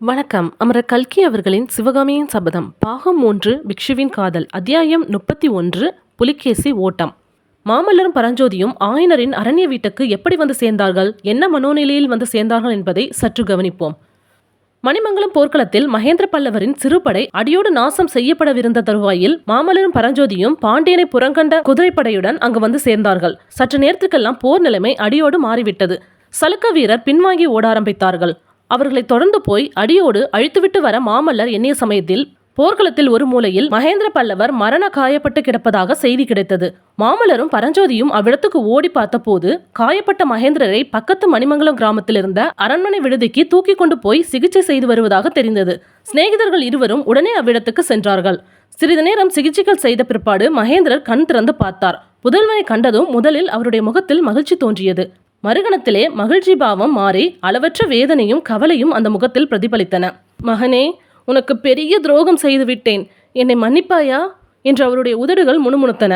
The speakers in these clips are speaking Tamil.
வணக்கம். அமரர் கல்கி அவர்களின் சிவகாமியின் சபதம் பாகம் 3 பிக்ஷுவின் காதல் அத்தியாயம் 31 புலிகேசி ஓட்டம். மாமல்லரும் பரஞ்சோதியும் ஆயனரின் அரண்ய வீட்டுக்கு எப்படி வந்து சேர்ந்தார்கள், என்ன மனோநிலையில் வந்து சேர்ந்தார்கள் என்பதை சற்று கவனிப்போம். மணிமங்கலம் போர்க்களத்தில் மகேந்திர பல்லவரின் சிறுபடை அடியோடு நாசம் செய்யப்படவிருந்த தருவாயில் மாமல்லரும் பரஞ்சோதியும் பாண்டியனை புறங்கண்ட குதிரைப்படையுடன் அங்கு வந்து சேர்ந்தார்கள். சற்று நேரத்துக்கெல்லாம் போர் நிலைமை அடியோடு மாறிவிட்டது. சலுக்க வீரர் பின்வாங்கி ஓட ஆரம்பித்தார்கள். அவர்களை தொடர்ந்து போய் அடியோடு அழித்துவிட்டு வர மாமல்லர் எண்ணிய சமயத்தில் போர்க்களத்தில் ஒரு மூலையில் மகேந்திர பல்லவர் மரண காயப்பட்டு கிடப்பதாக செய்தி கிடைத்தது. மாமல்லரும் பரஞ்சோதியும் அவ்விடத்துக்கு ஓடி பார்த்தபோது காயப்பட்ட மகேந்திரரை பக்கத்து மணிமங்கலம் கிராமத்தில் இருந்த அரண்மனை விடுதிக்கு தூக்கி கொண்டு போய் சிகிச்சை செய்து வருவதாக தெரிந்தது. சிநேகிதர்கள் இருவரும் உடனே அவ்விடத்துக்கு சென்றார்கள். சிறிது நேரம் சிகிச்சைகள் செய்த பிற்பாடு மகேந்திரர் கண் திறந்து பார்த்தார். புதல்வனை கண்டதும் முதலில் அவருடைய முகத்தில் மகிழ்ச்சி தோன்றியது. மறுகணத்திலே மகிழ்ச்சி பாவம் மாறி அளவற்ற வேதனையும் கவலையும் அந்த முகத்தில் பிரதிபலித்தன. மகனே, உனக்கு பெரிய துரோகம் செய்து விட்டேன், என்னை மன்னிப்பாயா என்று அவருடைய உதடுகள் முணுமுணுத்தன.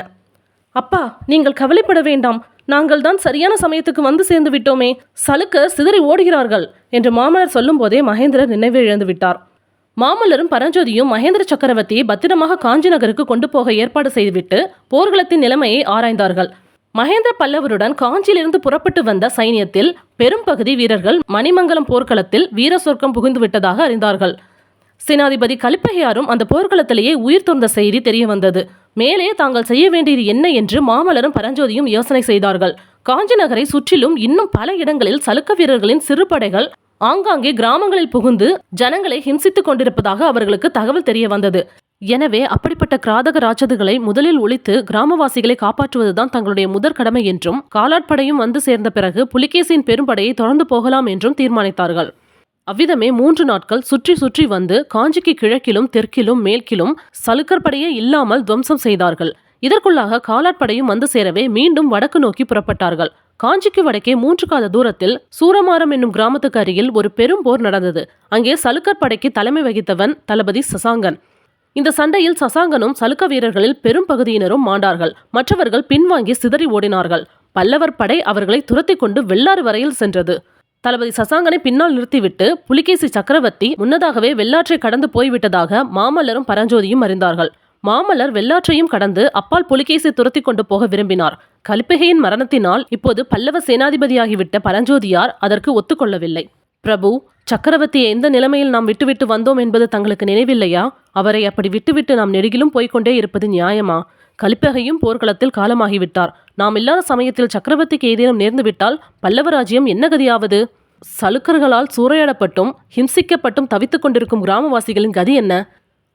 அப்பா, நீங்கள் கவலைப்பட வேண்டாம், நாங்கள் தான் சரியான சமயத்துக்கு வந்து சேர்ந்து விட்டோமே, சலுக்க சிதறி ஓடுகிறார்கள் என்று மாமல்லர் சொல்லும் போதே மகேந்திரர் நினைவு இழந்து விட்டார். மாமல்லரும் பரஞ்சோதியும் மகேந்திர சக்கரவர்த்தியை பத்திரமாக காஞ்சி நகருக்கு கொண்டு போக ஏற்பாடு செய்துவிட்டு போர்க்களத்தின் நிலைமையை ஆராய்ந்தார்கள். மகேந்திர பல்லவருடன் காஞ்சியிலிருந்து புறப்பட்டு வந்த சைனியத்தில் பெரும் பகுதி வீரர்கள் மணிமங்கலம் போர்க்களத்தில் வீர சொர்க்கம் புகுந்து விட்டதாக அறிந்தார்கள். சேனாதிபதி கலிப்பகையாரும் அந்த போர்க்களத்திலேயே உயிர் துறந்த செய்தி தெரிய வந்தது. மேலே தாங்கள் செய்ய வேண்டியது என்ன என்று மாமல்லரும் பரஞ்சோதியும் யோசனை செய்தார்கள். காஞ்சி நகரை சுற்றிலும் இன்னும் பல இடங்களில் சலுக்க வீரர்களின் சிறு படைகள் ஆங்காங்கே கிராமங்களில் புகுந்து ஜனங்களை ஹிம்சித்துக் கொண்டிருப்பதாக அவர்களுக்கு தகவல் தெரிய வந்தது. எனவே அப்படிப்பட்ட கிராதக ராட்சதுகளை முதலில் ஒழித்து கிராமவாசிகளை காப்பாற்றுவதுதான் தங்களுடைய முதற் கடமை என்றும், காலாட்படையும் வந்து சேர்ந்த பிறகு புலிகேசியின் பெரும்படையை தொடர்ந்து போகலாம் என்றும் தீர்மானித்தார்கள். அவ்விதமே 3 நாட்கள் சுற்றி சுற்றி வந்து காஞ்சிக்கு கிழக்கிலும் தெற்கிலும் மேற்கிலும் சலுக்கர் படையே இல்லாமல் துவம்சம் செய்தார்கள். இதற்குள்ளாக காலாட்படையும் வந்து சேரவே மீண்டும் வடக்கு நோக்கி புறப்பட்டார்கள். காஞ்சிக்கு வடக்கே 3 காத தூரத்தில் சூரமாரம் என்னும் கிராமத்துக்கு அருகில் ஒரு பெரும் போர் நடந்தது. அங்கே சலுக்கர் படைக்கு தலைமை வகித்தவன் தளபதி சசாங்கன். இந்த சண்டையில் சசாங்கனும் சலுக்க வீரர்களில் பெரும் பகுதியினரும் மாண்டார்கள். மற்றவர்கள் பின்வாங்கி சிதறி ஓடினார்கள். பல்லவர் படை அவர்களை துரத்தி கொண்டு வெள்ளாறு வரையில் சென்றது. தளபதி சசாங்கனை பின்னால் நிறுத்திவிட்டு புலிகேசி சக்கரவர்த்தி முன்னதாகவே வெள்ளாற்றை கடந்து போய்விட்டதாக மாமல்லரும் பரஞ்சோதியும் அறிந்தார்கள். மாமல்லர் வெள்ளாற்றையும் கடந்து அப்பால் புலிகேசி துரத்தி கொண்டு போக விரும்பினார். கலிப்பகையின் மரணத்தினால் இப்போது பல்லவ சேனாதிபதியாகிவிட்ட பரஞ்சோதியார் அதற்கு ஒத்துக்கொள்ளவில்லை. பிரபு, சக்கரவர்த்தியை எந்த நிலைமையில் நாம் விட்டுவிட்டு வந்தோம் என்பது தங்களுக்கு நினைவில்லையா? அவரை அப்படி விட்டுவிட்டு நாம் நெடுகிலும் போய்கொண்டே இருப்பது நியாயமா? கலிப்பகையும் போர்க்களத்தில் காலமாகிவிட்டார். நாம் இல்லாத சமயத்தில் சக்கரவர்த்திக்கு ஏதேனும் நேர்ந்துவிட்டால் பல்லவராஜ்யம் என்ன கதியாவது? சலுக்கர்களால் சூறையாடப்பட்டும் ஹிம்சிக்கப்பட்டும் தவித்துக் கொண்டிருக்கும் கிராமவாசிகளின் கதி என்ன?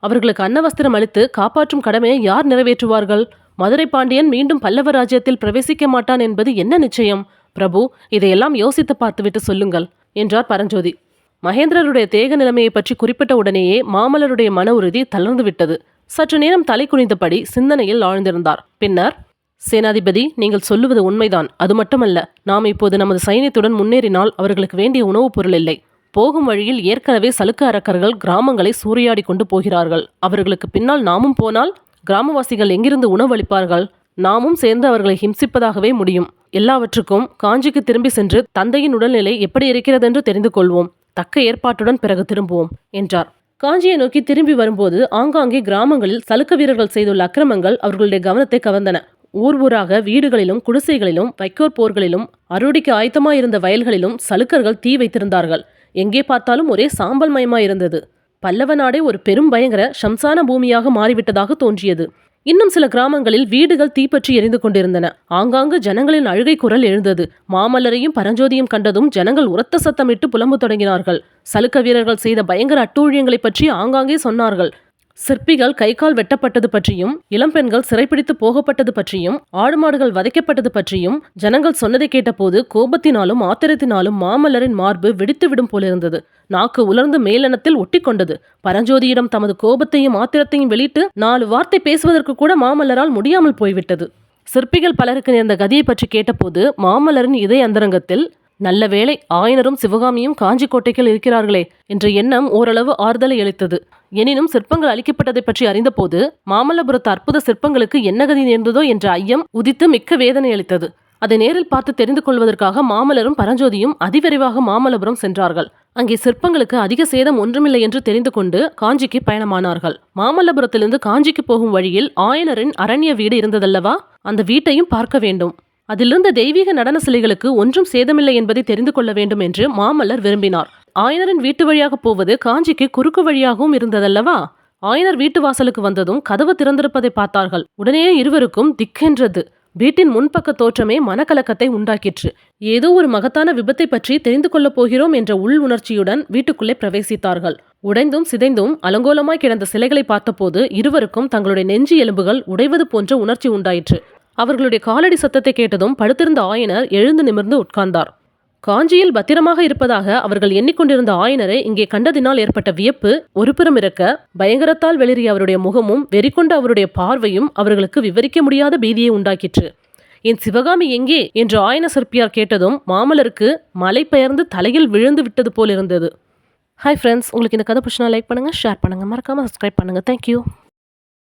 அவர்களுக்கு அன்னவஸ்திரம் அளித்து காப்பாற்றும் கடமையை யார் நிறைவேற்றுவார்கள்? மதுரை பாண்டியன் மீண்டும் பல்லவ ராஜ்யத்தில் பிரவேசிக்க மாட்டான் என்பது என்ன நிச்சயம்? பிரபு, இதையெல்லாம் யோசித்து பார்த்துவிட்டு சொல்லுங்கள் என்றார் பரஞ்சோதி. மகேந்திரருடைய தேக நிலைமையை பற்றி குறிப்பிட்ட உடனேயே மாமல்லருடைய மன உறுதி தளர்ந்து விட்டது. சற்று நேரம் தலை குனிந்தபடி சிந்தனையில் ஆழ்ந்திருந்தார். பின்னர், சேனாதிபதி, நீங்கள் சொல்லுவது உண்மைதான். அது மட்டுமல்ல, நாம் இப்போது நமது சைன்யத்துடன் முன்னேறினால் அவர்களுக்கு வேண்டிய உணவுப் பொருள் இல்லை. போகும் வழியில் ஏற்கனவே சலுக்க அரக்கர்கள் கிராமங்களை சூறையாடி கொண்டு போகிறார்கள். அவர்களுக்கு பின்னால் நாமும் போனால் கிராமவாசிகள் எங்கிருந்து உணவு அளிப்பார்கள்? நாமும் சேர்ந்து அவர்களை ஹிம்சிப்பதாகவே முடியும். எல்லாவற்றுக்கும் காஞ்சிக்கு திரும்பி சென்று தந்தையின் உடல்நிலை எப்படி இருக்கிறதென்று தெரிந்து கொள்வோம். தக்க ஏற்பாட்டுடன் பிறகு திரும்புவோம் என்றார். காஞ்சியை நோக்கி திரும்பி வரும்போது ஆங்காங்கே கிராமங்களில் சலுக்க வீரர்கள் செய்துள்ள அக்கிரமங்கள் அவர்களுடைய கவனத்தை கவர்ந்தன. ஊர் ஊராக வீடுகளிலும் குடிசைகளிலும் வைக்கோற் போர்களிலும் அறுவடைக்கு ஆயத்தமாயிருந்த வயல்களிலும் சலுக்கர்கள் தீ வைத்திருந்தார்கள். எங்கே பார்த்தாலும் ஒரே சாம்பல் மயமாயிருந்தது. பல்லவ நாடே ஒரு பெரும் பயங்கர சம்சான பூமியாக மாறிவிட்டதாக தோன்றியது. இன்னும் சில கிராமங்களில் வீடுகள் தீப்பற்றி எரிந்து கொண்டிருந்தன. ஆங்காங்கு ஜனங்களின் அழுகை குரல் எழுந்தது. மாமல்லரையும் பரஞ்சோதியும் கண்டதும் ஜனங்கள் உரத்த சத்தமிட்டு புலம்பு தொடங்கினார்கள். சலுக்க வீரர்கள் செய்த பயங்கர அட்டூழியங்களை பற்றி ஆங்காங்கே சொன்னார்கள். சிற்பிகள் கை கால் வெட்டப்பட்டது பற்றியும், இளம்பெண்கள் சிறைப்பிடித்து போகப்பட்டது பற்றியும், ஆடு மாடுகள் வதைக்கப்பட்டது பற்றியும் ஜனங்கள் சொன்னதை கேட்டபோது கோபத்தினாலும் ஆத்திரத்தினாலும் மாமல்லரின் மார்பு வெடித்துவிடும் போலிருந்தது. நாக்கு உலர்ந்து மேலெனத்தில் ஒட்டி கொண்டது. பரஞ்சோதியிடம் தமது கோபத்தையும் ஆத்திரத்தையும் வெளியிட்டு 4 வார்த்தை பேசுவதற்கு கூட மாமல்லரால் முடியாமல் போய்விட்டது. சிற்பிகள் பலருக்கு நேர்ந்த கதியை பற்றி கேட்டபோது மாமல்லரின் இதய அந்தரங்கத்தில் நல்ல வேளை ஆயனரும் சிவகாமியும் காஞ்சி கோட்டைக்குள் இருக்கிறார்களே என்ற எண்ணம் ஓரளவு ஆறுதலை அளித்தது. எனினும் சிற்பங்கள் அளிக்கப்பட்டதை பற்றி அறிந்தபோது மாமல்லபுரத்து அற்புத சிற்பங்களுக்கு என்ன கதி நேர்ந்ததோ என்ற ஐயம் உதித்து மிக்க வேதனை அளித்தது. அதை நேரில் பார்த்து தெரிந்து கொள்வதற்காக மாமல்லரும் பரஞ்சோதியும் அதிவிரைவாக மாமல்லபுரம் சென்றார்கள். அங்கே சிற்பங்களுக்கு அதிக சேதம் ஒன்றுமில்லை என்று தெரிந்து கொண்டு காஞ்சிக்கு பயணமானார்கள். மாமல்லபுரத்திலிருந்து காஞ்சிக்கு போகும் வழியில் ஆயனரின் அரண்ய வீடு இருந்ததல்லவா, அந்த வீட்டையும் பார்க்க வேண்டும். அதிலிருந்த தெய்வீக நடன சிலைகளுக்கு ஒன்றும் சேதமில்லை என்பதை தெரிந்து கொள்ள வேண்டும் என்று மாமல்லர் விரும்பினார். ஆயனரின் வீட்டு வழியாக போவது காஞ்சிக்கு குறுக்கு வழியாகவும் இருந்ததல்லவா. ஆயனர் வீட்டு வாசலுக்கு வந்ததும் கதவு திறந்திருப்பதை பார்த்தார்கள். உடனே இருவருக்கும் திக்கென்றது. வீட்டின் முன்பக்க தோற்றமே மனக்கலக்கத்தை உண்டாக்கிற்று. ஏதோ ஒரு மகத்தான விபத்தை பற்றி தெரிந்து கொள்ளப் போகிறோம் என்ற உள் உணர்ச்சியுடன் வீட்டுக்குள்ளே பிரவேசித்தார்கள். உடைந்தும் சிதைந்தும் அலங்கோலமாய் கிடந்த சிலைகளை பார்த்தபோது இருவருக்கும் தங்களுடைய நெஞ்சு எலும்புகள் உடைவது போன்ற உணர்ச்சி உண்டாயிற்று. அவர்களுடைய காலடி சத்தத்தை கேட்டதும் படுத்திருந்த ஆயனர் எழுந்து நிமிர்ந்து உட்கார்ந்தார். காஞ்சியில் பத்திரமாக இருப்பதாக அவர்கள் எண்ணிக்கொண்டிருந்த ஆயனரை இங்கே கண்டதினால் ஏற்பட்ட வியப்பு ஒருபுறம் இருக்க, பயங்கரத்தால் வெளிரிய அவருடைய முகமும் வெறிகொண்ட அவருடைய பார்வையும் அவர்களுக்கு விவரிக்க முடியாத பீதியை உண்டாக்கிற்று. என் சிவகாமி எங்கே என்று ஆயன சிற்பியார் கேட்டதும் மாமல்லருக்கு மலை பெயர்ந்து தலையில் விழுந்து விட்டது போல் இருந்தது. ஹாய் ஃப்ரெண்ட்ஸ், உங்களுக்கு இந்த கதை பிடிச்சினா லைக் பண்ணுங்கள், ஷேர் பண்ணுங்கள், மறக்காமல் சப்ஸ்கிரைப் பண்ணுங்கள். தேங்க்யூ.